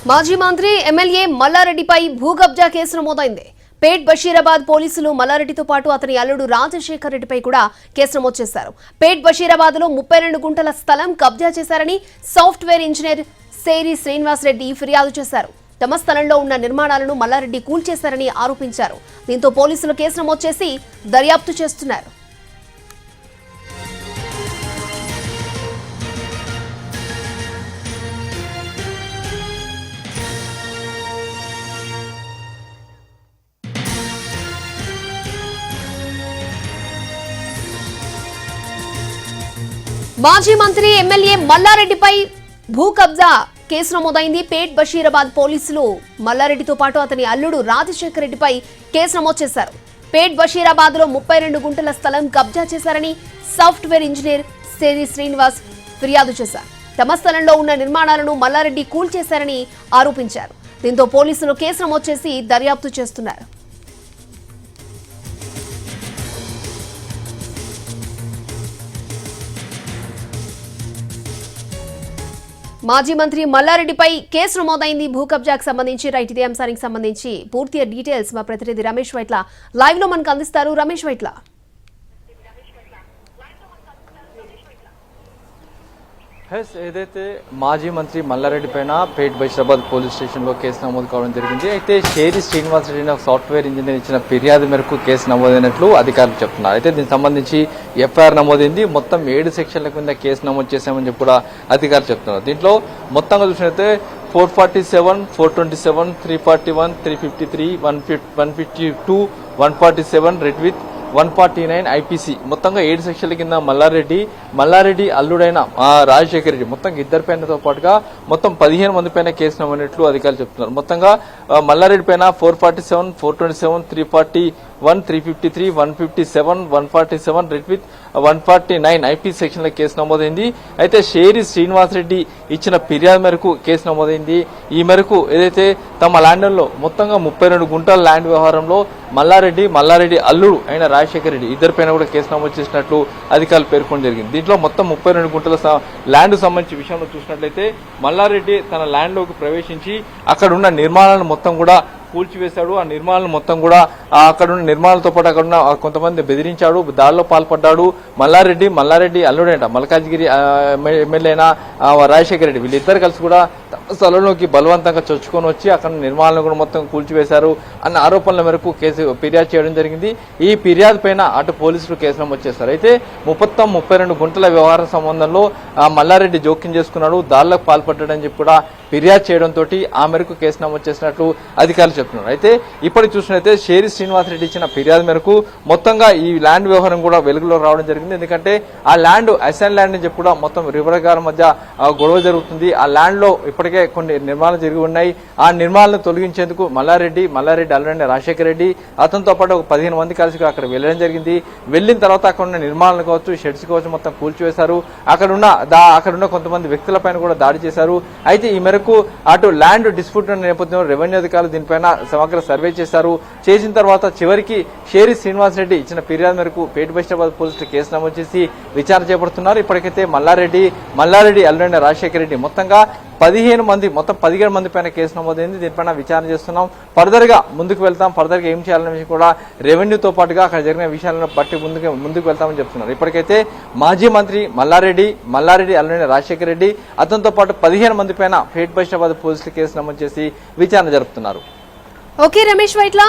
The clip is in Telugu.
మాజీ మంత్రి ఎమ్మెల్యే మల్లారెడ్డిపై భూకబ్జా కేసు నమోదైంది. పేట్ బషీరాబాద్ పోలీసులు మల్లారెడ్డితో పాటు అతని అల్లుడు రాజశేఖర్ రెడ్డిపై కూడా కేసు నమోదు చేశారు. పేట్ బషీరాబాద్ లో 32 గుంటల స్థలం కబ్జా చేశారని సాఫ్ట్వేర్ ఇంజనీర్ సేరి శ్రీనివాస్ రెడ్డి ఫిర్యాదు చేశారు. తమ స్థలంలో ఉన్న నిర్మాణాలను మల్లారెడ్డి కూల్చేశారని ఆరోపించారు. దీంతో పోలీసులు కేసు నమోదు చేసి దర్యాప్తు చేస్తున్నారు. మాజీ మంత్రి ఎమ్మెల్యే మల్లారెడ్డిపై భూ కబ్జా కేసు నమోదైంది. పేట్ బషీరాబాద్ పోలీసులు మల్లారెడ్డితో పాటు అతని అల్లుడు రాజశేఖర్ రెడ్డిపై కేసు నమోదు చేశారు. పేట్ బషీరాబాద్ లో 32 గుంటల స్థలం కబ్జా చేశారని సాఫ్ట్వేర్ ఇంజనీర్ సేరి శ్రీనివాస్ ఫిర్యాదు చేశారు. తమ స్థలంలో ఉన్న నిర్మాణాలను మల్లారెడ్డి కూల్చేశారని ఆరోపించారు. దీంతో పోలీసులు కేసు నమోదు చేసి దర్యాప్తు చేస్తున్నారు. మాజీ మంత్రి మల్లారెడ్డిపై కేసు నమోదైంది. భూ కబ్జాకు సంబంధించి రైట్ ఇదే అంశానికి సంబంధించి పూర్తి డీటెయిల్స్ మా ప్రతినిధి రమేష్ వైట్ల లైవ్ లో మనకు అందిస్తారు. రమేష్ వైట్ల, ఏదైతే మాజీ మంత్రి మల్లారెడ్డి పైన పేట్ బషీరాబాద్ పోలీస్ స్టేషన్ లో కేసు నమోదు కావడం జరిగింది. అయితే షేరి శ్రీనివాస్ రెడ్డి సాఫ్ట్వేర్ ఇంజనీర్ ఇచ్చిన ఫిర్యాదు మేరకు కేసు నమోదైనట్లు అధికారులు చెప్తున్నారు. అయితే దీనికి సంబంధించి ఎఫ్ఐఆర్ నమోదైంది. మొత్తం 7 సెక్షన్ల కింద కేసు నమోదు చేశామని చెప్పి కూడా అధికారులు చెప్తున్నారు. దీంట్లో మొత్తంగా చూసినట్లయితే 447, 427, 341, 353, 152, 147 రెడ్ విత్ 149 ఐపీసీ మొత్తంగా 7 సెక్షన్ల కింద మల్లారెడ్డి అల్లుడైన రాజశేఖర్ రెడ్డి మొత్తం ఇద్దరి పైనతో పాటుగా మొత్తం 15 మంది పైన కేసు నమోదైనట్లు అధికారులు చెప్తున్నారు. మొత్తంగా మల్లారెడ్డి పైన 447, 427, 341, 353, 157, 147 రెడ్ విత్ 149 ఐపీసీ సెక్షన్ల కేసు నమోదైంది. అయితే షేరి శ్రీనివాస్ రెడ్డి ఇచ్చిన ఫిర్యాదు మేరకు కేసు నమోదైంది. ఈ మేరకు ఏదైతే తమ ల్యాండ్లో మొత్తంగా 32 గుంటల ల్యాండ్ వ్యవహారంలో మల్లారెడ్డి అల్లుడు అయిన రాజశేఖర్ రెడ్డి ఇద్దరిపైన కూడా కేసు నమోదు చేసినట్లు అధికారులు పేర్కొనడం జరిగింది. దీంట్లో మొత్తం 32 గుంటల ల్యాండ్ సంబంధించి విషయంలో చూసినట్లయితే మల్లారెడ్డి తన ల్యాండ్ లోకి ప్రవేశించి అక్కడ ఉన్న నిర్మాణాలను మొత్తం కూడా కూల్చివేశాడు. ఆ నిర్మాణాలను మొత్తం కూడా అక్కడున్న నిర్మాణాలతో పాటు అక్కడున్న కొంతమంది బెదిరించాడు, దాడిలో పాల్పడ్డాడు. మల్లారెడ్డి అల్లుడేంట మల్కాజ్గిరి ఎమ్మెల్యే అయిన రాజశేఖర్ రెడ్డి వీళ్ళిద్దరు కలిసి కూడా స్థలంలోకి బలవంతంగా చొచ్చుకొని వచ్చి అక్కడ నిర్మాణాలను కూడా మొత్తం కూల్చివేశారు అన్న ఆరోపణల మేరకు ఫిర్యాదు చేయడం జరిగింది. ఈ ఫిర్యాదు పైన అటు పోలీసులు కేసు నమోదు చేశారు. అయితే మొత్తం 32 గుంటల వ్యవహారం సంబంధంలో మల్లారెడ్డి జోక్యం చేసుకున్నాడు, దాడులకు పాల్పడ్డాడని చెప్పి కూడా ఫిర్యాదు చేయడంతో ఆ మేరకు కేసు నమోదు చేసినట్లు అధికారులు చెప్తున్నారు. అయితే ఇప్పటికి చూసినట్లయితే షేరి శ్రీనివాస్ రెడ్డి ఇచ్చిన ఫిర్యాదు మేరకు మొత్తంగా ఈ ల్యాండ్ వ్యవహారం కూడా వెలుగులో రావడం జరిగింది. ఎందుకంటే ఆ ల్యాండ్ అసైన్ ల్యాండ్ అని చెప్పి కూడా మొత్తం రివర్ గారి మధ్య గొడవ జరుగుతుంది. ఆ ల్యాండ్ లో ఇప్పటికే కొన్ని నిర్మాణాలు జరిగి ఉన్నాయి. ఆ నిర్మాణాలను తొలగించేందుకు మల్లారెడ్డి అల్లుడైన రాజశేఖర్ రెడ్డి అతనితో పాటు ఒక 15 మంది కలిసి అక్కడ వెళ్లడం జరిగింది. వెళ్లిన తర్వాత అక్కడ ఉన్న నిర్మాణాలు కావచ్చు, షెడ్స్ కావచ్చు మొత్తం కూల్చివేశారు. అక్కడున్న కొంతమంది వ్యక్తులపైన కూడా దాడి చేశారు. అయితే ఈ మేరకు అటు ల్యాండ్ డిస్ప్యూట్ నేపథ్యంలో రెవెన్యూ అధికారులు దీనిపైన సమగ్ర సర్వే చేశారు. చేసిన తర్వాత చివరికి షేరి శ్రీనివాస్ రెడ్డి ఇచ్చిన ఫిర్యాదు మేరకు పేట్ బషీరాబాద్ పోలీసులు కేసు నమోదు చేసి విచారణ చేపడుతున్నారు. ఇప్పటికైతే మల్లారెడ్డి అల్లుడైన రాజశేఖర్ రెడ్డి మొత్తంగా 17 మంది పైన కేసు నమోదైంది. దీనిపైన విచారణ చేస్తున్నాం. ఫర్దర్ గా ఏం చేయాలనే విషయం కూడా రెవెన్యూతో పాటుగా అక్కడ జరిగిన విషయాలను బట్టి ముందుకు వెళ్తామని చెప్తున్నారు. ఇప్పటికైతే మాజీ మంత్రి మల్లారెడ్డి అల్లుడైన రాజశేఖర్ రెడ్డి అతనితో పాటు 15 మంది పైన పేట్ బషీరాబాద్ పోలీసులు కేసు నమోదు చేసి విచారణ జరుపుతున్నారు. ఓకే రమేష్ వైట్ల.